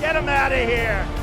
Get him out of here,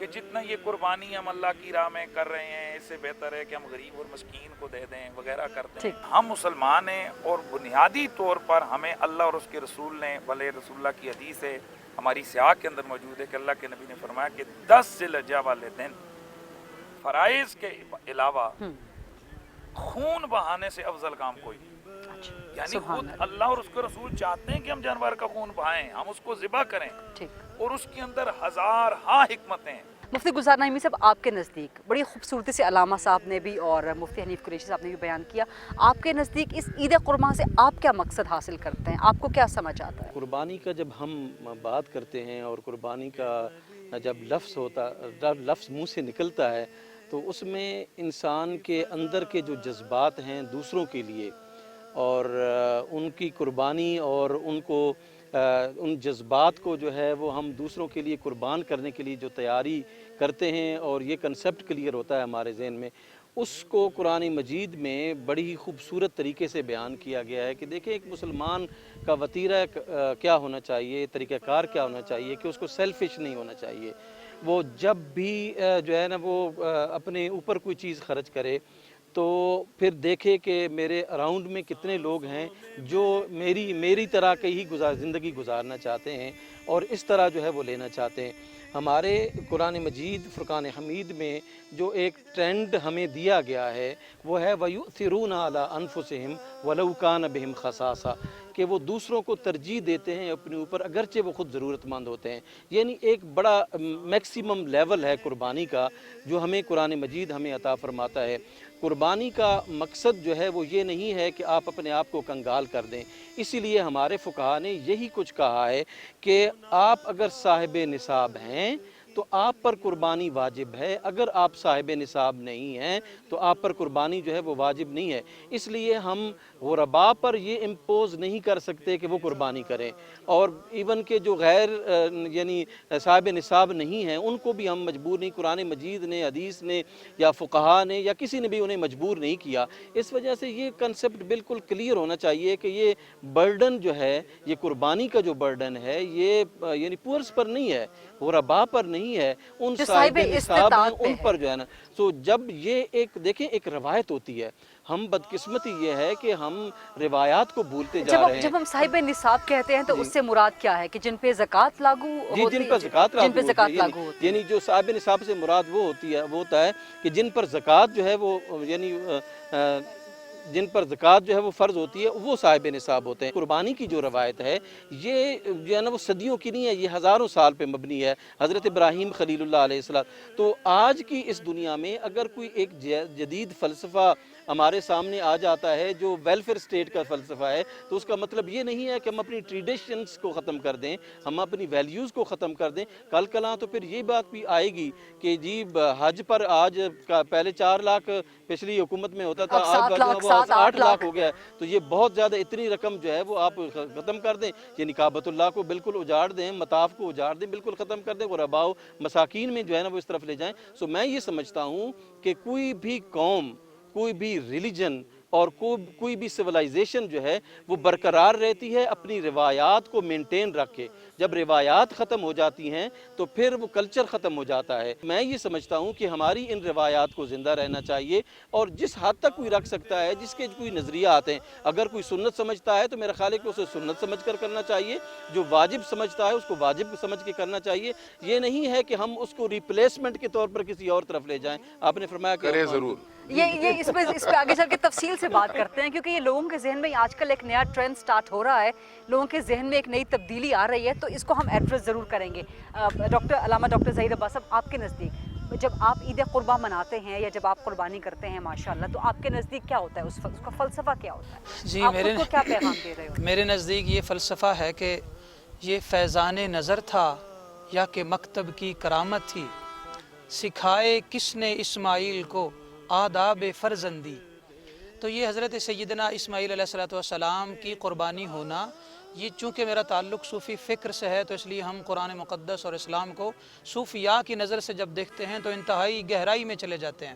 کہ جتنا یہ قربانی ہم اللہ کی راہ میں کر رہے ہیں اس سے بہتر ہے کہ ہم غریب اور مسکین کو دے دیں وغیرہ کرتے ہیں. ہم مسلمان ہیں اور بنیادی طور پر ہمیں اللہ اور اس کے رسول نے بھلے رسول اللہ کی حدیث ہے ہماری سیاق کے اندر موجود ہے کہ اللہ کے نبی نے فرمایا کہ 10 ذی الحجہ والے دن فرائض کے علاوہ خون بہانے سے افضل کام کوئی نہیں. یعنی خود اللہ اور اس کے رسول چاہتے ہیں کہ ہم جانور کا خون بہائیں, ہم اس کو ذبح کریں, اور اس کے اندر ہزار ہاں حکمتیں ہیں. مفتی گلزار نعیمی صاحب, آپ کے نزدیک بڑی خوبصورتی سے علامہ صاحب نے بھی اور مفتی حنیف قریشی صاحب نے بھی بیان کیا, آپ کے نزدیک اس عید قربان سے آپ کیا مقصد حاصل کرتے ہیں, آپ کو کیا سمجھ آتا ہے؟ قربانی کا جب ہم بات کرتے ہیں اور قربانی کا جب لفظ منہ سے نکلتا ہے تو اس میں انسان کے اندر کے جو جذبات ہیں دوسروں کے لیے اور ان کی قربانی اور ان جذبات کو جو ہے وہ ہم دوسروں کے لیے قربان کرنے کے لیے جو تیاری کرتے ہیں اور یہ کنسیپٹ کلیئر ہوتا ہے ہمارے ذہن میں, اس کو قرآن مجید میں بڑی ہی خوبصورت طریقے سے بیان کیا گیا ہے کہ دیکھیں ایک مسلمان کا وتیرہ کیا ہونا چاہیے, طریقہ کار کیا ہونا چاہیے کہ اس کو سیلفش نہیں ہونا چاہیے. وہ جب بھی جو ہے نا وہ اپنے اوپر کوئی چیز خرچ کرے تو پھر دیکھے کہ میرے اراؤنڈ میں کتنے لوگ ہیں جو میری طرح کی ہی زندگی گزارنا چاہتے ہیں اور اس طرح جو ہے وہ لینا چاہتے ہیں. ہمارے قرآن مجید فرقان حمید میں جو ایک ٹرینڈ ہمیں دیا گیا ہے وہ ہے وَيُؤْثِرُونَ عَلَىٰ أَنفُسِهِمْ وَلَوْ كَانَ بِهِمْ خَصَاصَةٌ, کہ وہ دوسروں کو ترجیح دیتے ہیں اپنے اوپر اگرچہ وہ خود ضرورت مند ہوتے ہیں. یعنی ایک بڑا میکسیمم لیول ہے قربانی کا جو ہمیں قرآن مجید ہمیں عطا فرماتا ہے. قربانی کا مقصد جو ہے وہ یہ نہیں ہے کہ آپ اپنے آپ کو کنگال کر دیں. اسی لیے ہمارے فقہا نے یہی کچھ کہا ہے کہ آپ اگر صاحب نصاب ہیں تو آپ پر قربانی واجب ہے, اگر آپ صاحب نصاب نہیں ہیں تو آپ پر قربانی جو ہے وہ واجب نہیں ہے. اس لیے ہم غرباء پر یہ امپوز نہیں کر سکتے کہ وہ قربانی کریں, اور ایون کہ جو غیر یعنی صاحب نصاب نہیں ہیں ان کو بھی ہم مجبور نہیں, قرآن مجید نے, حدیث نے یا فقہا نے یا کسی نے بھی انہیں مجبور نہیں کیا. اس وجہ سے یہ کنسیپٹ بالکل کلیئر ہونا چاہیے کہ یہ برڈن جو ہے, یہ قربانی کا جو برڈن ہے یہ یعنی پورس پر نہیں ہے, غرباء پر نہیں ہے, ان صاحب نصاب ہیں ان پر جو ہے نا. سو جب یہ ایک دیکھیں ایک روایت ہوتی ہے, ہم بدقسمتی یہ ہے کہ ہم روایات کو بھولتے جا رہے ہیں. جب ہم صاحب نصاب کہتے ہیں تو اس سے مراد کیا ہے کہ جن پہ زکوٰۃ لاگو ہوتی ہے؟ جن پر زکوٰۃ لاگو ہوتی ہے, یعنی جو صاحب نصاب سے مراد وہ ہوتا ہے کہ جن پر زکوٰۃ جو ہے وہ یعنی جن پر زکوٰۃ جو ہے وہ فرض ہوتی ہے وہ صاحب نصاب ہوتے ہیں. قربانی کی جو روایت ہے یہ جو ہے نا وہ صدیوں کی نہیں ہے, یہ ہزاروں سال پہ مبنی ہے. حضرت ابراہیم خلیل اللہ علیہ السلام. تو آج کی اس دنیا میں اگر کوئی ایک جدید فلسفہ ہمارے سامنے آ جاتا ہے جو ویلفیئر اسٹیٹ کا فلسفہ ہے تو اس کا مطلب یہ نہیں ہے کہ ہم اپنی ٹریڈیشنز کو ختم کر دیں, ہم اپنی ویلیوز کو ختم کر دیں. کل کلاں تو پھر یہ بات بھی آئے گی کہ جی حج پر آج پہلے 4 لاکھ پچھلی حکومت میں ہوتا تھا, آج 8 لاکھ ہو گیا ہے, تو یہ بہت زیادہ اتنی رقم جو ہے وہ آپ ختم کر دیں. یعنی کعبۃ اللہ کو بالکل اجاڑ دیں, مطاف کو اجاڑ دیں, بالکل ختم کر دیں, غرباء مساکین میں جو ہے نا وہ اس طرف لے جائیں. سو میں یہ سمجھتا ہوں کہ کوئی بھی قوم, کوئی بھی ریلیجن اور کوئی بھی سویلائزیشن جو ہے وہ برقرار رہتی ہے اپنی روایات کو مینٹین رکھ کے. جب روایات ختم ہو جاتی ہیں تو پھر وہ کلچر ختم ہو جاتا ہے. میں یہ سمجھتا ہوں کہ ہماری ان روایات کو زندہ رہنا چاہیے, اور جس حد تک کوئی رکھ سکتا ہے, جس کے کوئی نظریہ آتے ہیں, اگر کوئی سنت سمجھتا ہے تو میرا خیال ہے کہ اسے سنت سمجھ کر کرنا چاہیے, جو واجب سمجھتا ہے اس کو واجب سمجھ کے کرنا چاہیے. یہ نہیں ہے کہ ہم اس کو ریپلیسمنٹ کے طور پر کسی اور طرف لے جائیں. آپ نے فرمایا کہ کریں ضرور. یہ اس پہ آگے چل کے تفصیل سے بات کرتے ہیں, کیونکہ یہ لوگوں کے ذہن میں آج کل ایک نیا ٹرینڈ سٹارٹ ہو رہا ہے, لوگوں کے ذہن میں ایک نئی تبدیلی آ رہی ہے, تو اس کو ہم ایڈریس ضرور کریں گے. علامہ ڈاکٹر ظہیر عباس صاحب, آپ کے نزدیک جب آپ عید قربہ مناتے ہیں یا جب آپ قربانی کرتے ہیں ماشاءاللہ, تو آپ کے نزدیک کیا ہوتا ہے, اس کا فلسفہ کیا ہوتا ہے؟ جی, آپ خود کو کیا پیغام دے رہے ہو؟ میرے نزدیک یہ فلسفہ ہے کہ یہ فیضان نظر تھا یا کہ مکتب کی کرامت تھی, سکھائے کس نے اسماعیل کو آداب فرزندی. تو یہ حضرت سیدنا اسماعیل علیہ السلام کی قربانی ہونا, یہ چونکہ میرا تعلق صوفی فکر سے ہے تو اس لیے ہم قرآن مقدس اور اسلام کو صوفیاء کی نظر سے جب دیکھتے ہیں تو انتہائی گہرائی میں چلے جاتے ہیں.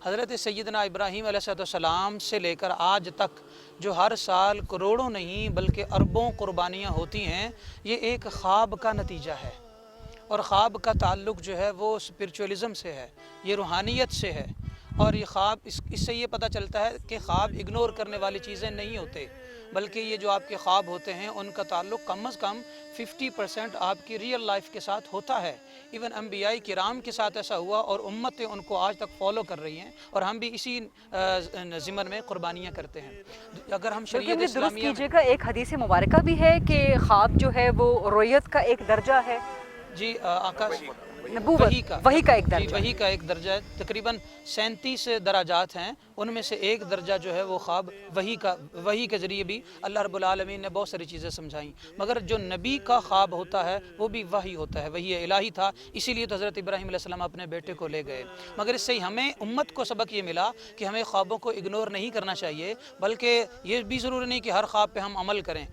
حضرت سیدنا ابراہیم علیہ السلام سے لے کر آج تک جو ہر سال کروڑوں نہیں بلکہ اربوں قربانیاں ہوتی ہیں, یہ ایک خواب کا نتیجہ ہے. اور خواب کا تعلق جو ہے وہ اسپرچولیزم سے ہے، یہ روحانیت سے ہے، اور یہ خواب اس سے یہ پتہ چلتا ہے کہ خواب اگنور کرنے والی چیزیں نہیں ہوتے، بلکہ یہ جو آپ کے خواب ہوتے ہیں ان کا تعلق کم از کم 50% آپ کی ریئل لائف کے ساتھ ہوتا ہے۔ ایون انبیاء کرام کے ساتھ ایسا ہوا اور امتیں ان کو آج تک فالو کر رہی ہیں، اور ہم بھی اسی ضمن میں قربانیاں کرتے ہیں۔ اگر ہم شریعت درست اسلامیہ میں کیجیے گا، ایک حدیث مبارکہ بھی ہے کہ خواب جو ہے وہ رویت کا ایک درجہ ہے، جی آقا نبوت وحی کا ایک درجہ جی وحی کا ایک درجہ ہے، تقریباً 37 درجات ہیں، ان میں سے ایک درجہ جو ہے وہ خواب وحی کے ذریعے بھی اللہ رب العالمین نے بہت ساری چیزیں سمجھائیں، مگر جو نبی کا خواب ہوتا ہے وہ بھی وحی ہوتا ہے، وحی الہی تھا، اسی لیے تو حضرت ابراہیم علیہ السلام اپنے بیٹے کو لے گئے۔ مگر اس سے ہمیں امت کو سبق یہ ملا کہ ہمیں خوابوں کو اگنور نہیں کرنا چاہیے، بلکہ یہ بھی ضروری نہیں کہ ہر خواب پہ ہم عمل کریں۔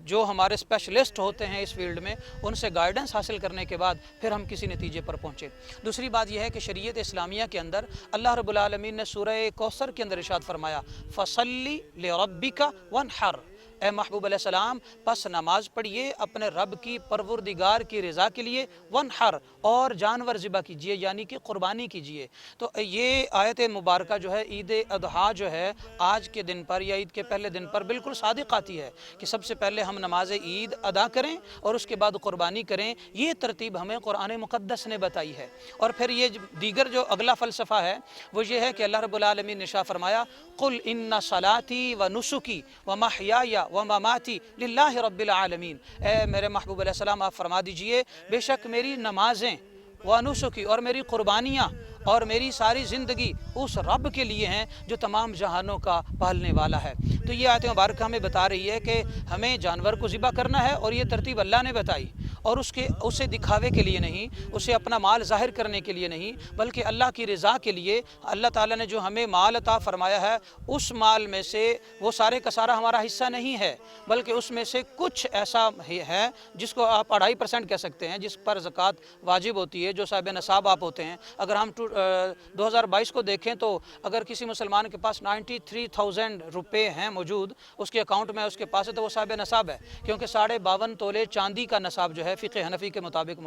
جو ہمارے اسپیشلسٹ ہوتے ہیں اس فیلڈ میں، ان سے گائیڈنس حاصل کرنے کے بعد پھر ہم کسی نتیجے پر پہنچے۔ دوسری بات یہ ہے کہ شریعت اسلامیہ کے اندر اللہ رب العالمین نے سورہ کوثر کے اندر ارشاد فرمایا فَصَلِّ لِرَبِّكَ وَانْحَرْ، اے محبوب علیہ السلام پس نماز پڑھیے اپنے رب کی پروردگار کی رضا کے لیے، وانحر، اور جانور ذبح کیجیے یعنی کہ قربانی کیجیے۔ تو یہ آیت مبارکہ جو ہے عید اضحیٰ جو ہے آج کے دن پر یا عید کے پہلے دن پر بالکل صادق آتی ہے کہ سب سے پہلے ہم نماز عید ادا کریں اور اس کے بعد قربانی کریں۔ یہ ترتیب ہمیں قرآن مقدس نے بتائی ہے۔ اور پھر یہ دیگر جو اگلا فلسفہ ہے وہ یہ ہے کہ اللہ رب العالمین نے ارشاد فرمایا قُلْ إِنَّ صَلَاتِي وَنُسُكِي وَمَحْيَايَ وَمَمَاتِي لِلَّهِ رَبِّ الْعَالَمِينَ، اے میرے محبوب علیہ السلام آپ فرما دیجئے بے شک میری نمازیں وَنُسُكِي اور میری قربانیاں اور میری ساری زندگی اس رب کے لیے ہیں جو تمام جہانوں کا پالنے والا ہے۔ تو یہ آیت مبارکہ ہمیں بتا رہی ہے کہ ہمیں جانور کو ذبح کرنا ہے، اور یہ ترتیب اللہ نے بتائی، اور اسے دکھاوے کے لیے نہیں، اسے اپنا مال ظاہر کرنے کے لیے نہیں، بلکہ اللہ کی رضا کے لیے۔ اللہ تعالیٰ نے جو ہمیں مال عطا فرمایا ہے اس مال میں سے وہ سارے کا سارا ہمارا حصہ نہیں ہے، بلکہ اس میں سے کچھ ایسا ہے جس کو آپ 2.5% کہہ سکتے ہیں، جس پر زکوٰۃ واجب ہوتی ہے، جو صاحب نصاب آپ ہوتے ہیں۔ اگر ہم 2022 کو دیکھیں تو اگر کسی مسلمان کے پاس 93,000 روپے ہیں موجود اس کے اکاؤنٹ میں، اس کے پاس ہے، تو وہ صاحب نصاب ہے، کیونکہ 52.5 تولے چاندی کا نصاب جو ہے فقہ حنفی کے مطابق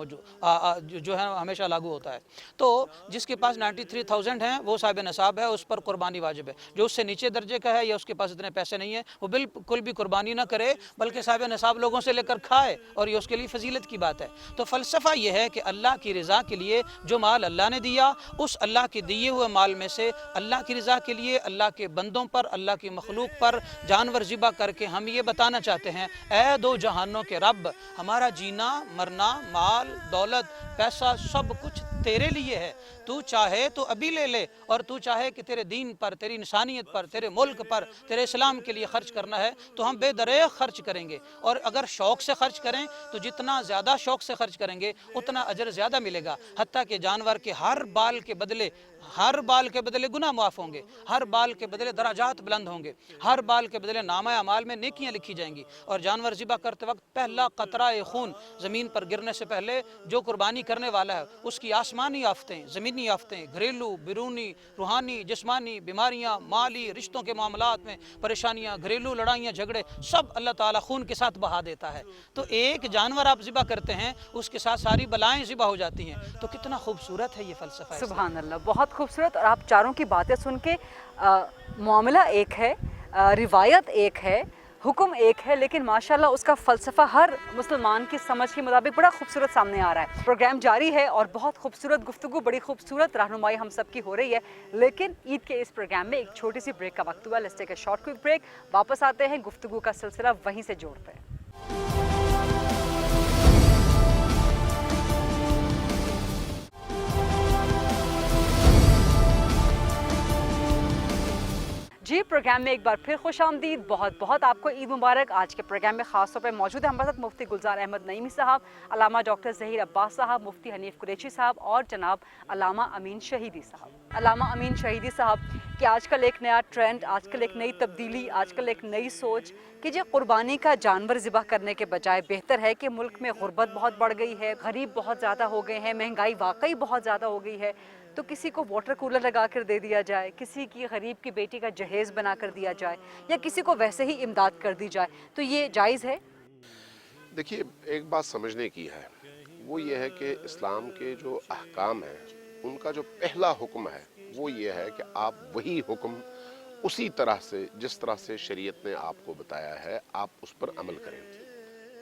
جو ہے ہمیشہ لاگو ہوتا ہے۔ تو جس کے پاس 93,000 ہیں وہ صاحب نصاب ہے، اس پر قربانی واجب ہے۔ جو اس سے نیچے درجے کا ہے یا اس کے پاس اتنے پیسے نہیں ہیں وہ بالکل بھی قربانی نہ کرے، بلکہ صاحب نصاب لوگوں سے لے کر کھائے، اور یہ اس کے لیے فضیلت کی بات ہے۔ تو فلسفہ یہ ہے کہ اللہ کی رضا کے لیے جو مال اللہ نے دیا، اس اللہ کے دیے ہوئے مال میں سے اللہ کی رضا کے لیے اللہ کے بندوں پر، اللہ کی مخلوق پر جانور ذبح کر کے ہم یہ بتانا چاہتے ہیں اے دو جہانوں کے رب، ہمارا جینا مرنا، مال دولت پیسہ سب کچھ تیرے لیے ہے، تو چاہے تو ابھی لے لے، اور تو چاہے کہ تیرے دین پر، تیری انسانیت پر، تیرے ملک پر، تیرے اسلام کے لیے خرچ کرنا ہے تو ہم بے دریغ خرچ کریں گے، اور اگر شوق سے خرچ کریں تو جتنا زیادہ شوق سے خرچ کریں گے اتنا اجر زیادہ ملے گا، حتیٰ کہ جانور کے ہر بال کے بدلے گناہ معاف ہوں گے، ہر بال کے بدلے درجات بلند ہوں گے، ہر بال کے بدلے نامہ اعمال میں نیکیاں لکھی جائیں گی، اور جانور ذبح کرتے وقت پہلا قطرہ خون زمین پر گرنے سے پہلے جو قربانی کرنے والا ہے اس کی آسمانی آفتیں، زمینی آفتیں، گھریلو بیرونی روحانی جسمانی بیماریاں، مالی رشتوں کے معاملات میں پریشانیاں، گھریلو لڑائیاں جھگڑے، سب اللہ تعالیٰ خون کے ساتھ بہا دیتا ہے۔ تو ایک جانور آپ ذبح کرتے ہیں اس کے ساتھ ساری بلائیں ذبح ہو جاتی ہیں۔ تو کتنا خوبصورت ہے یہ فلسفہ۔ سبحان اللہ، بہت خوبصورت۔ اور آپ چاروں کی باتیں سن کے معاملہ ایک ہے، روایت ایک ہے، حکم ایک ہے، لیکن ماشاءاللہ اس کا فلسفہ ہر مسلمان کی سمجھ کے مطابق بڑا خوبصورت سامنے آ رہا ہے۔ پروگرام جاری ہے اور بہت خوبصورت گفتگو، بڑی خوبصورت رہنمائی ہم سب کی ہو رہی ہے، لیکن عید کے اس پروگرام میں ایک چھوٹی سی بریک کا وقت ہوا۔ Let's take a short quick break, واپس آتے ہیں، گفتگو کا سلسلہ وہیں سے جوڑتے ہیں۔ جی پروگرام میں ایک بار پھر خوش آمدید، بہت آپ کو عید مبارک۔ آج کے پروگرام میں خاص طور پہ موجود ہیں ہمارے ساتھ مفتی گلزار احمد نعیمی صاحب، علامہ ڈاکٹر ظہیر عباس صاحب، مفتی حنیف قریشی صاحب اور جناب علامہ امین شہیدی صاحب۔ علامہ امین شہیدی صاحب کہ آج کل ایک نیا ٹرینڈ، آج کل ایک نئی تبدیلی، آج کل ایک نئی سوچ کہ جو قربانی کا جانور ذبح کرنے کے بجائے بہتر ہے کہ ملک میں غربت بہت بڑھ گئی ہے، غریب بہت زیادہ ہو گئے ہیں، مہنگائی واقعی بہت زیادہ ہو گئی ہے، تو کسی کو واٹر کولر لگا کر دے دیا جائے، کسی کی غریب کی بیٹی کا جہیز بنا کر دیا جائے، یا کسی کو ویسے ہی امداد کر دی جائے، تو یہ جائز ہے؟ دیکھیے ایک بات سمجھنے کی ہے، وہ یہ ہے کہ اسلام کے جو احکام ہیں ان کا جو پہلا حکم ہے وہ یہ ہے کہ آپ وہی حکم اسی طرح سے جس طرح سے شریعت نے آپ کو بتایا ہے آپ اس پر عمل کریں.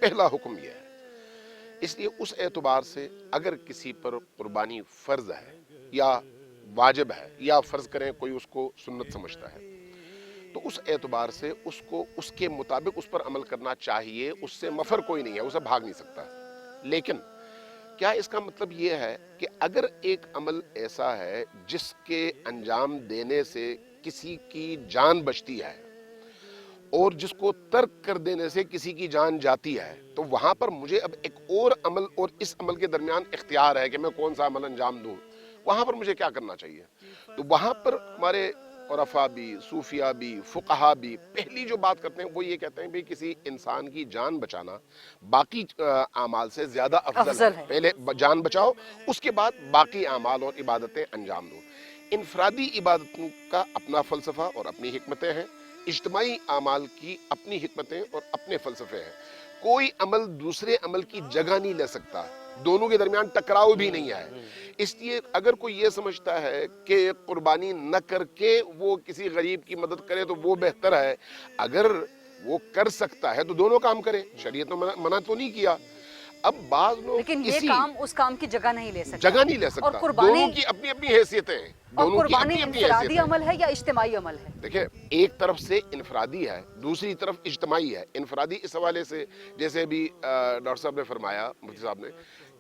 پہلا حکم یہ ہے. اس لیے اس اعتبار سے اگر کسی پر قربانی فرض ہے یا واجب ہے یا فرض کریں کوئی اس کو سنت سمجھتا ہے تو اس اعتبار سے اس کو اس کے مطابق اس پر عمل کرنا چاہیے. اس سے مفر کوئی نہیں ہے, اسے بھاگ نہیں سکتا. لیکن کیا اس کا مطلب یہ ہے کہ اگر ایک عمل ایسا ہے جس کے انجام دینے سے کسی کی جان بچتی ہے اور جس کو ترک کر دینے سے کسی کی جان جاتی ہے تو وہاں پر مجھے اب ایک اور عمل اور اس عمل کے درمیان اختیار ہے کہ میں کون سا عمل انجام دوں, وہاں پر مجھے کیا کرنا چاہیے؟ تو وہاں پر ہمارے عرفاء بھی, صوفیاء بھی, فقہا بھی پہلی جو بات کرتے ہیں وہ یہ کہتے ہیں کہ کسی انسان کی جان بچانا باقی اعمال سے زیادہ افضل ہے. پہلے جان بچاؤ, اس کے بعد باقی اعمال اور عبادتیں انجام دو. انفرادی عبادتوں کا اپنا فلسفہ اور اپنی حکمتیں ہیں, اجتماعی اعمال کی اپنی حکمتیں اور اپنے فلسفے ہیں. کوئی عمل دوسرے عمل کی جگہ نہیں لے سکتا, دونوں کے درمیان ٹکراؤ بھی نہیں ہے. اس لیے اگر کوئی یہ سمجھتا ہے کہ قربانی نہ کر کے وہ کسی غریب کی مدد کرے تو وہ بہتر ہے, اگر وہ کر سکتا ہے تو دونوں کام کرے, شریعت نے منع تو نہیں کیا. اب بعض لوگ لیکن یہ کام اس کام کی جگہ نہیں لے سکتا, جگہ نہیں لے سکتا. دونوں کی اپنی اپنی حیثیتیں ہیں. اور قربانی انفرادی عمل ہے یا اجتماعی عمل ہے؟ دیکھیں, ایک طرف سے انفرادی ہے, دوسری طرف اجتماعی ہے. انفرادی اس حوالے سے جیسے بھی ڈاکٹر صاحب نے فرمایا, مفتی صاحب نے,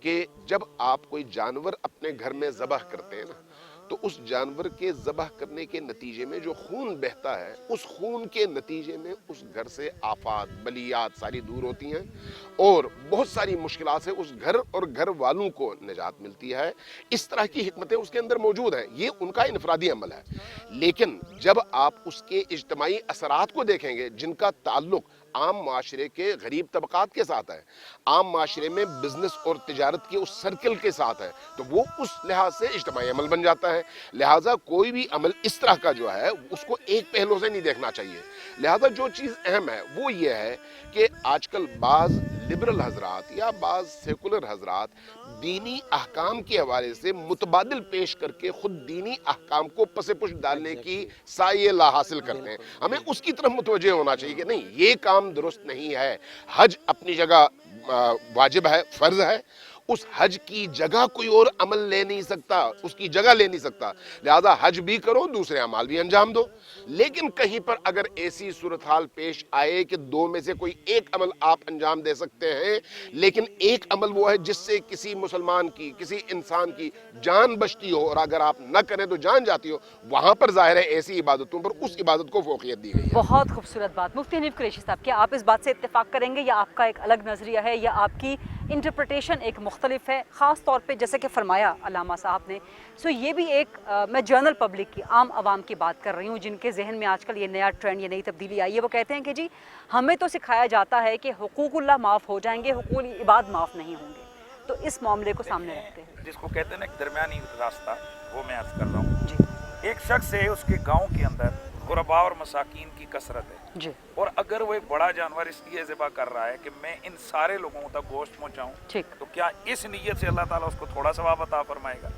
کہ جب آپ کوئی جانور اپنے گھر میں ذبح کرتے ہیں نا تو اس جانور کے ذبح کرنے کے نتیجے میں جو خون بہتا ہے اس خون کے نتیجے میں اس گھر سے آفات بلیات ساری دور ہوتی ہیں اور بہت ساری مشکلات سے اس گھر اور گھر والوں کو نجات ملتی ہے. اس طرح کی حکمتیں اس کے اندر موجود ہیں, یہ ان کا انفرادی عمل ہے. لیکن جب آپ اس کے اجتماعی اثرات کو دیکھیں گے جن کا تعلق عام معاشرے کے غریب طبقات کے ساتھ ہے, عام معاشرے میں بزنس اور تجارت کے اس سرکل کے ساتھ ہے, تو وہ اس لحاظ سے اجتماعی عمل بن جاتا ہے. لہٰذا کوئی بھی عمل اس طرح کا جو ہے اس کو ایک پہلو سے نہیں دیکھنا چاہیے. لہٰذا جو چیز اہم ہے وہ یہ ہے کہ آج کل بعض لبرل حضرات یا بعض سیکولر حضرات دینی احکام کے حوالے سے متبادل پیش کر کے خود دینی احکام کو پس پش ڈالنے کی سایہ لا حاصل کرتے ہیں. ہمیں اس کی طرف متوجہ ہونا چاہیے کہ نہیں, یہ کام درست نہیں ہے. حج اپنی جگہ واجب ہے, فرض ہے, اس حج کی جگہ کوئی اور عمل لے نہیں سکتا, اس کی جگہ لے نہیں سکتا. لہذا حج بھی کرو, دوسرے اعمال بھی انجام دو. لیکن کہیں پر اگر ایسی صورتحال پیش آئے کہ دو میں سے کوئی ایک عمل آپ انجام دے سکتے ہیں, لیکن ایک عمل وہ ہے جس سے کسی مسلمان کی, کسی انسان کی جان بچتی ہو, اور اگر آپ نہ کریں تو جان جاتی ہو, وہاں پر ظاہر ہے ایسی عبادتوں پر اس عبادت کو فوقیت دی گئی ہے. بہت خوبصورت بات. مفتی حنیف قریشی صاحب, کیا آپ اس بات سے اتفاق کریں گے یا آپ کا ایک الگ نظریہ ہے یا آپ کی انٹرپریٹیشن ایک مختلف ہے؟ خاص طور پہ جیسے کہ فرمایا علامہ صاحب نے, یہ بھی ایک میں جنرل پبلک کی, عام عوام کی بات کر رہی ہوں جن کے ذہن میں آج کل یہ نیا ٹرینڈ, یہ نئی تبدیلی آئی ہے. وہ کہتے ہیں کہ جی ہمیں تو سکھایا جاتا ہے کہ حقوق اللہ معاف ہو جائیں گے, حقوق العباد معاف نہیں ہوں گے. تو اس معاملے کو سامنے رکھتے ہیں جس کو کہتے ہیں نا ایک درمیانی راستہ, وہ میں عرض کر رہا ہوں جی. ایک شخص ہے, اس کے گاؤں کے اندر غرباء اور مساکین کی کثرت ہے جی, اور اگر وہ ایک بڑا جانور اس لیے ذبح کر رہا ہے کہ میں ان سارے لوگوں تک گوشت پہنچاؤں, تو کیا اس نیت سے اللہ تعالیٰ اس کو تھوڑا ثواب عطا فرمائے گا؟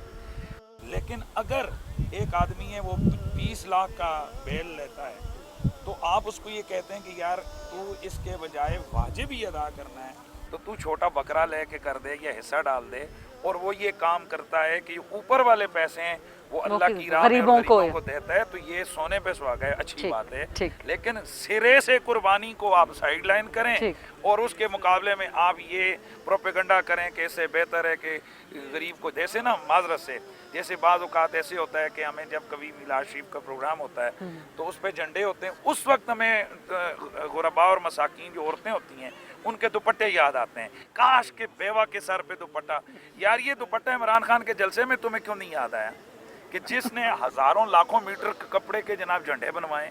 لیکن اگر ایک آدمی ہے وہ 20 لاکھ کا بیل لیتا ہے تو آپ اس کو یہ کہتے ہیں کہ یار تو اس کے بجائے واجب ہی ادا کرنا ہے تو تو چھوٹا بکرا لے کے کر دے یا حصہ ڈال دے, اور وہ یہ کام کرتا ہے کہ اوپر والے پیسے ہیں وہ اللہ کی راہ میں غریبوں کو دیتا ہے, تو یہ سونے پہ سہاگا ہے, اچھی بات ہے. لیکن سرے سے قربانی کو آپ سائیڈ لائن کریں اور اس کے مقابلے میں آپ یہ پروپیگنڈا کریں کہ اس سے بہتر ہے کہ غریب کو, جیسے نا معذرت سے, جیسے بعض اوقات ایسے ہوتا ہے کہ ہمیں جب کبھی میلاد شریف کا پروگرام ہوتا ہے تو اس پہ جھنڈے ہوتے ہیں, اس وقت ہمیں غرباء اور مساکین جو عورتیں ہوتی ہیں ان کے دوپٹے یاد آتے ہیں. کاش کے بیوہ کے سر پہ دوپٹہ, یار یہ دوپٹہ عمران خان کے جلسے میں تمہیں کیوں نہیں یاد آیا کہ جس نے ہزاروں لاکھوں میٹر کپڑے کے جناب جھنڈے بنوائے,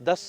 10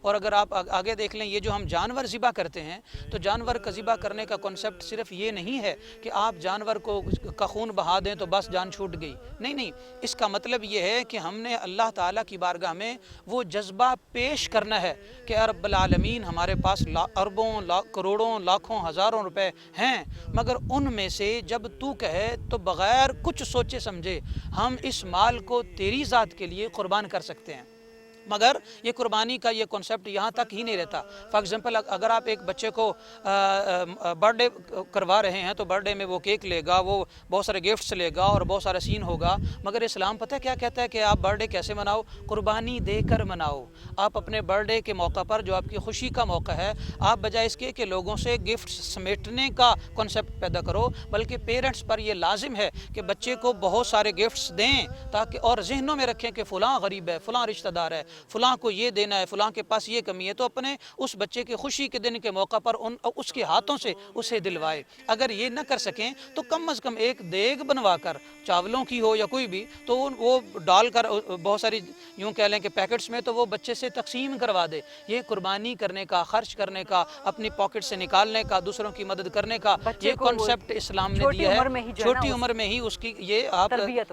اور اگر آپ آگے دیکھ لیں یہ جو ہم جانور ذبح کرتے ہیں تو جانور کا ذبح کرنے کا کنسپٹ صرف یہ نہیں ہے کہ آپ جانور کا خون بہا دیں تو بس جان چھوٹ گئی، نہیں، اس کا مطلب یہ ہے کہ ہم نے اللہ تعالیٰ کی بارگاہ میں وہ جذبہ پیش کرنا ہے کہ اے رب العالمین ہمارے پاس اربوں کروڑوں لاکھوں ہزاروں روپے ہیں، مگر ان میں سے جب تو کہے تو بغیر کچھ سوچے سمجھے ہم اس مال کو تیری ذات کے لیے قربان کر سکتے ہیں۔ مگر یہ قربانی کا یہ کنسپٹ یہاں تک ہی نہیں رہتا۔ فار ایگزامپل اگر آپ ایک بچے کو برتھ ڈے کروا رہے ہیں تو برتھ ڈے میں وہ کیک لے گا، وہ بہت سارے گفٹس لے گا اور بہت سارا سین ہوگا، مگر اسلام پتہ کیا کہتا ہے کہ آپ برتھ ڈے کیسے مناؤ؟ قربانی دے کر مناؤ۔ آپ اپنے برتھ ڈے کے موقع پر جو آپ کی خوشی کا موقع ہے، آپ بجائے اس کے کہ لوگوں سے گفٹس سمیٹنے کا کنسپٹ پیدا کرو، بلکہ پیرنٹس پر یہ لازم ہے کہ بچے کو بہت سارے گفٹس دیں تاکہ اور ذہنوں میں رکھیں کہ فلاں غریب ہے، فلاں رشتہ دار ہے، فلاں کو یہ دینا ہے، فلاں کے پاس یہ کمی ہے، تو اپنے اس بچے کے خوشی کے دن کے موقع پر اس کے ہاتھوں سے اسے دلوائے۔ اگر یہ نہ کر سکیں تو کم از کم ایک دیگ بنوا کر، چاولوں کی ہو یا کوئی بھی، تو وہ ڈال کر بہت ساری یوں کہہ لیں کہ پیکٹس میں، تو وہ بچے سے تقسیم کروا دے۔ یہ قربانی کرنے کا، خرچ کرنے کا، اپنی پاکٹ سے نکالنے کا، دوسروں کی مدد کرنے کا یہ کنسپٹ اسلام نے دیا ہے۔ چھوٹی عمر میں ہی اس کی یہ آپ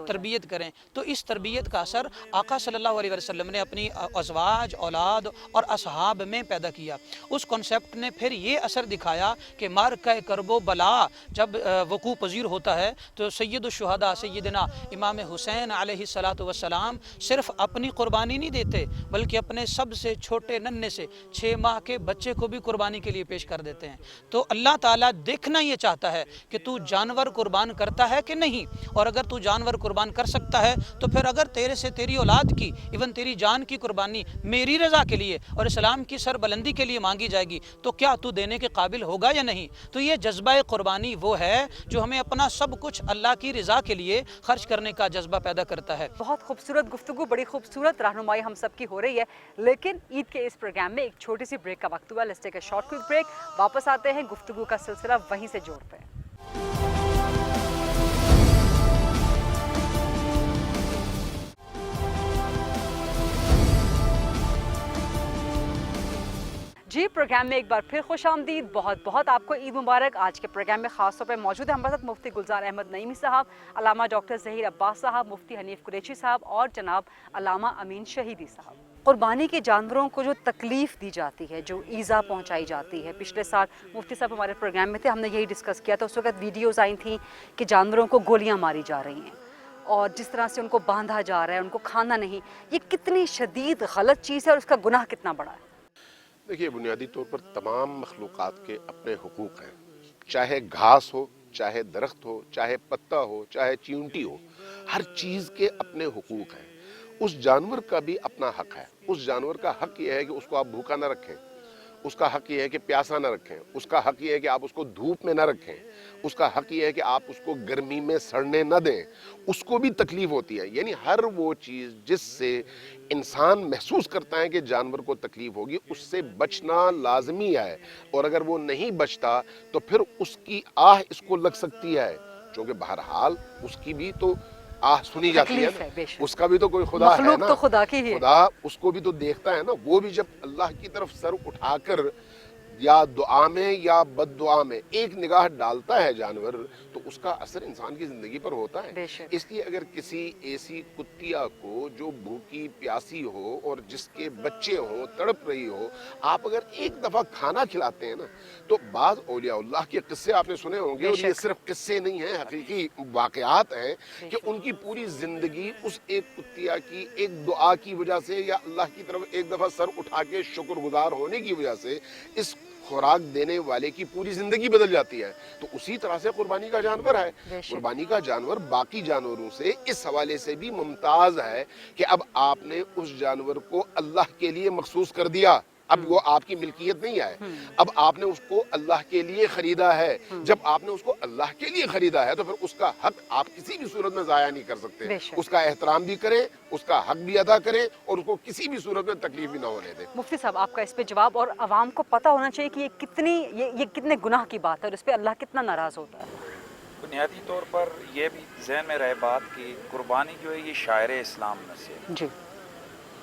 تربیت کریں۔ تو اس تربیت کا اثر آقا صلی اللہ علیہ وسلم نے اپنی ازواج، اولاد اور اصحاب میں پیدا کیا۔ اس کنسپٹ نے پھر یہ اثر دکھایا کہ معرکہ کرب و بلا جب وقوع پذیر ہوتا ہے تو سید الشہداء سیدنا امام حسین علیہ السلام صرف اپنی قربانی نہیں دیتے بلکہ اپنے سب سے چھوٹے ننھے سے 6 ماہ کے بچے کو بھی قربانی کے لیے پیش کر دیتے ہیں۔ تو اللہ تعالیٰ دیکھنا یہ چاہتا ہے کہ تو جانور قربان کرتا ہے کہ نہیں، اور اگر تو جانور قربان کر سکتا ہے تو پھر اگر تیرے سے تیری اولاد کی، ایون تیری جان کی قربانی میری رضا کے لیے اور اسلام کی سربلندی کے لیے مانگی جائے گی تو کیا تو دینے کے قابل ہوگا یا نہیں؟ تو یہ جذبہ قربانی وہ ہے جو ہمیں اپنا سب کچھ اللہ کی رضا کے لیے خرچ کرنے کا جذبہ پیدا کرتا ہے۔ بہت خوبصورت گفتگو، بڑی خوبصورت رہنمائی ہم سب کی ہو رہی ہے، لیکن عید کے اس پروگرام میں ایک چھوٹی سی بریک کا وقت ہوا۔ Let's take a short quick break, واپس آتے ہیں، گفتگو کا سلسلہ وہیں سے جوڑتے ہیں۔ جی پروگرام میں ایک بار پھر خوش آمدید، بہت بہت آپ کو عید مبارک۔ آج کے پروگرام میں خاص طور پر موجود ہیں ہمارے ساتھ مفتی گلزار احمد نعیمی صاحب، علامہ ڈاکٹر ظہیر عباس صاحب، مفتی حنیف قریشی صاحب اور جناب علامہ امین شہیدی صاحب۔ قربانی کے جانوروں کو جو تکلیف دی جاتی ہے، جو ایذا پہنچائی جاتی ہے، پچھلے سال مفتی صاحب ہمارے پروگرام میں تھے، ہم نے یہی ڈسکس کیا تھا، اس وقت ویڈیوز آئی تھیں کہ جانوروں کو گولیاں ماری جا رہی ہیں اور جس طرح سے ان کو باندھا جا رہا ہے، ان کو کھانا نہیں، یہ کتنی شدید غلط چیز ہے اور اس کا گناہ کتنا بڑا ہے؟ دیکھیے، بنیادی طور پر تمام مخلوقات کے اپنے حقوق ہیں، چاہے گھاس ہو، چاہے درخت ہو، چاہے پتا ہو، چاہے چیونٹی ہو، ہر چیز کے اپنے حقوق ہیں۔ اس جانور کا بھی اپنا حق ہے۔ اس جانور کا حق یہ ہے کہ اس کو آپ بھوکا نہ رکھیں، اس کا حق یہ ہے کہ پیاسا نہ رکھیں، اس کا حق یہ ہے کہ آپ اس کو دھوپ میں نہ رکھیں، اس کا حق یہ ہے کہ آپ اس کو گرمی میں سڑنے نہ دیں، اس کو بھی تکلیف ہوتی ہے۔ یعنی ہر وہ چیز جس سے انسان محسوس کرتا ہے کہ جانور کو تکلیف ہوگی، اس سے بچنا لازمی ہے، اور اگر وہ نہیں بچتا تو پھر اس کی آہ اس کو لگ سکتی ہے، چونکہ بہرحال اس کی بھی تو آہ سنی جاتی ہے نا، اس کا بھی تو کوئی خدا ہے نا، تو خدا کی ہی ہے، خدا اس کو بھی تو دیکھتا ہے نا۔ وہ بھی جب اللہ کی طرف سر اٹھا کر یا دعا میں یا بد دعا میں ایک نگاہ ڈالتا ہے جانور، تو اس کا اثر انسان کی زندگی پر ہوتا ہے۔ اس لیے اگر کسی ایسی کتیا کو جو بھوکی پیاسی ہو اور جس کے بچے ہوں، تڑپ رہی ہو، آپ اگر ایک دفعہ کھانا کھلاتے ہیں نا، تو بعض اولیاء اللہ کے قصے آپ نے سنے ہوں گے، اور یہ صرف قصے نہیں ہیں، حقیقی واقعات ہیں کہ ان کی پوری زندگی اس ایک کتیا کی ایک دعا کی وجہ سے یا اللہ کی طرف ایک دفعہ سر اٹھا کے شکر گزار ہونے کی وجہ سے اس خوراک دینے والے کی پوری زندگی بدل جاتی ہے۔ تو اسی طرح سے قربانی کا جانور ہے۔ قربانی کا جانور باقی جانوروں سے اس حوالے سے بھی ممتاز ہے کہ اب آپ نے اس جانور کو اللہ کے لیے مخصوص کر دیا، اب وہ آپ کی ملکیت نہیں ہے، اب آپ نے اس کو اللہ کے لیے خریدا ہے۔ جب آپ نے اس کو اللہ کے لیے خریدا ہے تو پھر اس کا حق آپ کسی بھی صورت میں ضائع نہیں کر سکتے۔ اس کا احترام بھی کریں، اس کا حق بھی ادا کریں، اور اس کو کسی بھی صورت میں تکلیف بھی نہ ہونے دیں۔ مفتی صاحب آپ کا اس پہ جواب، اور عوام کو پتہ ہونا چاہیے کہ یہ کتنے گناہ کی بات ہے اور اس پہ اللہ کتنا ناراض ہوتا ہے۔ بنیادی طور پر یہ بھی ذہن میں رہے بات کہ قربانی جو ہے یہ شاعر اسلام میں سے، جی،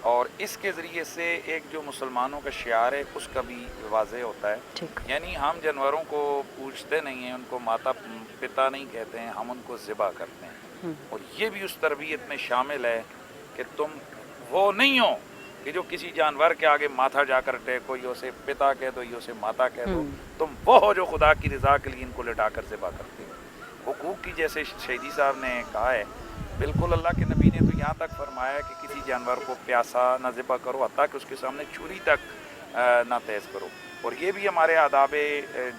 اور اس کے ذریعے سے ایک جو مسلمانوں کا شعار ہے اس کا بھی واضح ہوتا ہے. ٹھیک. یعنی ہم جانوروں کو پوجتے نہیں ہیں, ان کو ماتا پتا نہیں کہتے ہیں, ہم ان کو ذبح کرتے ہیں. اور یہ بھی اس تربیت میں شامل ہے کہ تم وہ نہیں ہو کہ جو کسی جانور کے آگے ماتھا جا کر ٹیکو, یہ اسے پتا کہہ دو, یہ اسے ماتا کہہ دو. تم وہ ہو جو خدا کی رضا کے لیے ان کو لٹا کر ذبح کرتے ہو. حقوق کی جیسے شہیدی صاحب نے کہا ہے, بالکل اللہ کے نبی نے تو یہاں تک فرمایا کہ کسی جانور کو پیاسا نہ ذبح کرو, حتیٰ کہ اس کے سامنے چھری تک نہ تیز کرو. اور یہ بھی ہمارے آداب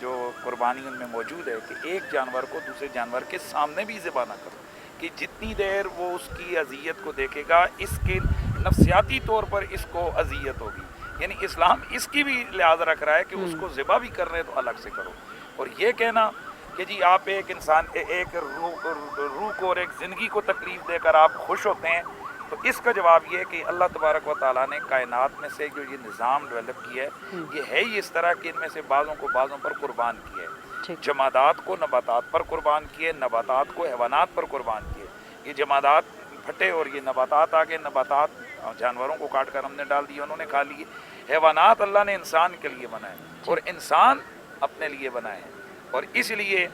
جو قربانی ان میں موجود ہے کہ ایک جانور کو دوسرے جانور کے سامنے بھی ذبح نہ کرو, کہ جتنی دیر وہ اس کی اذیت کو دیکھے گا اس کے نفسیاتی طور پر اس کو اذیت ہوگی. یعنی اسلام اس کی بھی لحاظ رکھ رہا ہے کہ اس کو ذبح بھی کر رہے تو الگ سے کرو. اور یہ کہنا کہ جی آپ ایک انسان ایک روح کو اور ایک زندگی کو تکلیف دے کر آپ خوش ہوتے ہیں, تو اس کا جواب یہ ہے کہ اللہ تبارک و تعالیٰ نے کائنات میں سے جو یہ نظام ڈیولپ کیا ہے یہ ہے ہی اس طرح کہ ان میں سے بعضوں کو بعضوں پر قربان کیا ہے. جمادات کو نباتات پر قربان کیے, نباتات کو حیوانات پر قربان کیے. یہ جمادات پھٹے اور یہ نباتات آگے, نباتات جانوروں کو کاٹ کر ہم نے ڈال دیے, انہوں نے کھا لیے. حیوانات اللہ نے انسان کے لیے بنائے اور انسان اپنے لیے بنائے ہیں. اور اس لیے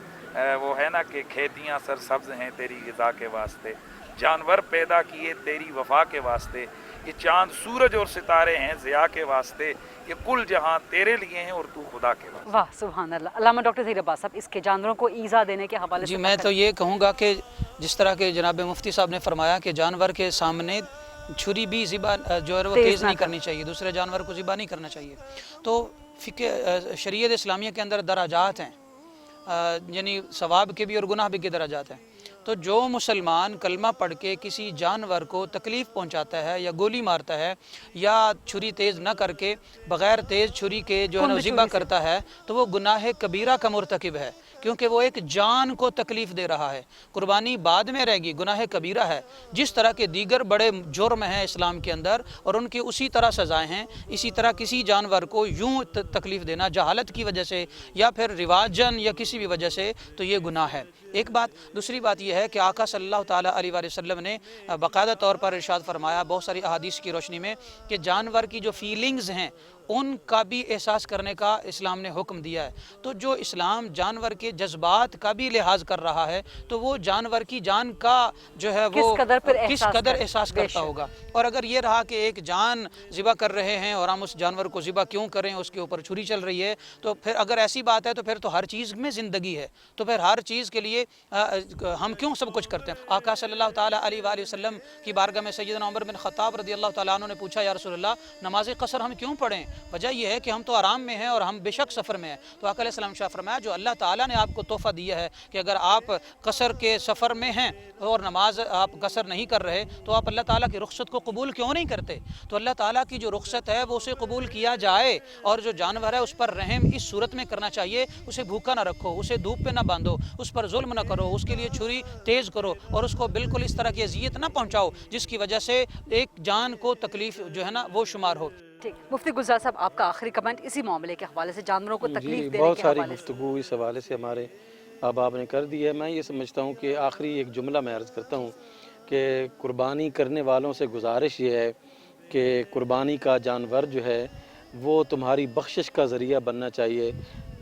وہ ہے نا کہ کھیتیاں سرسبز ہیں تیری غذا کے واسطے, جانور پیدا کیے تیری وفا کے واسطے, یہ چاند سورج اور ستارے ہیں ضیاء کے واسطے, یہ کل جہاں تیرے لیے ہیں اور تو خدا کے واسطے. واہ سبحان اللہ. علامہ ڈاکٹر ظہیر عباس صاحب, اس کے جانوروں کو ایذا دینے کے حوالے سے جی میں تو یہ کہوں گا کہ جس طرح کہ جناب مفتی صاحب نے فرمایا کہ جانور کے سامنے چھری بھی ذبح جو ہے وہ تیز نہیں کرنی چاہیے, دوسرے جانور کو ذبح نہیں کرنا چاہیے. تو فقہ شریعت اسلامیہ کے اندر درجات ہیں, یعنی ثواب کے بھی اور گناہ بھی کے درجات ہیں. تو جو مسلمان کلمہ پڑھ کے کسی جانور کو تکلیف پہنچاتا ہے یا گولی مارتا ہے یا چھری تیز نہ کر کے بغیر تیز چھری کے جو ہے نا ذبح کرتا ہے تو وہ گناہ کبیرہ کا مرتکب ہے, کیونکہ وہ ایک جان کو تکلیف دے رہا ہے. قربانی بعد میں رہے گی, گناہ کبیرہ ہے. جس طرح کے دیگر بڑے جرم ہیں اسلام کے اندر اور ان کی اسی طرح سزائیں ہیں, اسی طرح کسی جانور کو یوں تکلیف دینا جہالت کی وجہ سے یا پھر رواجن یا کسی بھی وجہ سے تو یہ گناہ ہے. ایک بات. دوسری بات یہ ہے کہ آقا صلی اللہ تعالیٰ علیہ وآلہ وسلم نے باقاعدہ طور پر ارشاد فرمایا بہت ساری احادیث کی روشنی میں کہ جانور کی جو فیلنگز ہیں ان کا بھی احساس کرنے کا اسلام نے حکم دیا ہے. تو جو اسلام جانور کے جذبات کا بھی لحاظ کر رہا ہے تو وہ جانور کی جان کا جو ہے وہ کس قدر احساس کرتا ہوگا. اور اگر یہ رہا کہ ایک جان ذبح کر رہے ہیں اور ہم اس جانور کو ذبح کیوں کریں, اس کے اوپر چھری چل رہی ہے, تو پھر اگر ایسی بات ہے تو پھر تو ہر چیز میں زندگی ہے, تو پھر ہر چیز کے لیے ہم کیوں سب کچھ کرتے ہیں. آقا صلی اللہ تعالیٰ علیہ وآلہ وسلم کی بارگاہ میں سیدنا عمر بن خطاب رضی اللہ تعالیٰ عنہ نے پوچھا یا رسول اللہ نماز قصر ہم کیوں پڑھیں؟ وجہ یہ ہے کہ ہم تو آرام میں ہیں اور ہم بے شک سفر میں ہیں. تو آقا علیہ السلام شاہ فرمایا جو اللہ تعالیٰ نے آپ کو تحفہ دیا ہے کہ اگر آپ قصر کے سفر میں ہیں اور نماز آپ قصر نہیں کر رہے تو آپ اللہ تعالیٰ کی رخصت کو قبول کیوں نہیں کرتے؟ تو اللہ تعالیٰ کی جو رخصت ہے وہ اسے قبول کیا جائے, اور جو جانور ہے اس پر رحم اس صورت میں کرنا چاہیے, اسے بھوکا نہ رکھو, اسے دھوپ پہ نہ باندھو, اس پر ظلم نہ کرو, اس کے لیے چھری تیز کرو اور اس کو بالکل اس طرح کی اذیت نہ پہنچاؤ جس کی وجہ سے ایک جان کو تکلیف جو ہے نا وہ شمار ہو. ٹھیک. مفتی گلزار صاحب آپ کا آخری کمنٹ اسی معاملے کے حوالے سے, جانوروں کو تکلیف دینے بہت کے ساری حوالے سے. گفتگو اس حوالے سے ہمارے آپ نے کر دی ہے. میں یہ سمجھتا ہوں کہ آخری ایک جملہ میں عرض کرتا ہوں کہ قربانی کرنے والوں سے گزارش یہ ہے کہ قربانی کا جانور جو ہے وہ تمہاری بخشش کا ذریعہ بننا چاہیے,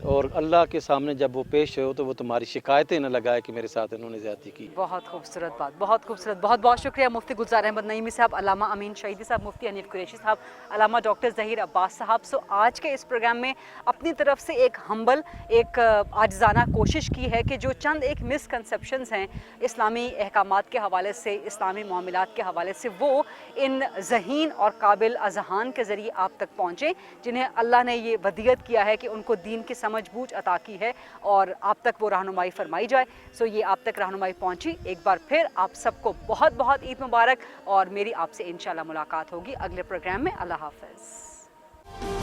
اور اللہ کے سامنے جب وہ پیش ہو تو وہ تمہاری شکایتیں نہ لگائے کہ میرے ساتھ انہوں نے زیادتی کی. بہت خوبصورت بات, بہت خوبصورت. بہت بہت شکریہ مفتی گلزار احمد نعیمی صاحب, علامہ امین شہیدی صاحب, مفتی حنیف قریشی صاحب, علامہ ڈاکٹر ظہیر عباس صاحب. سو آج کے اس پروگرام میں اپنی طرف سے ایک ہمبل, ایک عاجزانہ کوشش کی ہے کہ جو چند ایک مسکنسیپشنز ہیں اسلامی احکامات کے حوالے سے, اسلامی معاملات کے حوالے سے, وہ ان ذہین اور قابل اذہان کے ذریعے آپ تک پہنچیں جنہیں اللہ نے یہ ودیعت کیا ہے کہ ان کو دین کی سمجھ بوجھ عطا کی ہے اور آپ تک وہ رہنمائی فرمائی جائے. سو یہ آپ تک رہنمائی پہنچی. ایک بار پھر آپ سب کو بہت بہت عید مبارک, اور میری آپ سے انشاءاللہ ملاقات ہوگی اگلے پروگرام میں. اللہ حافظ.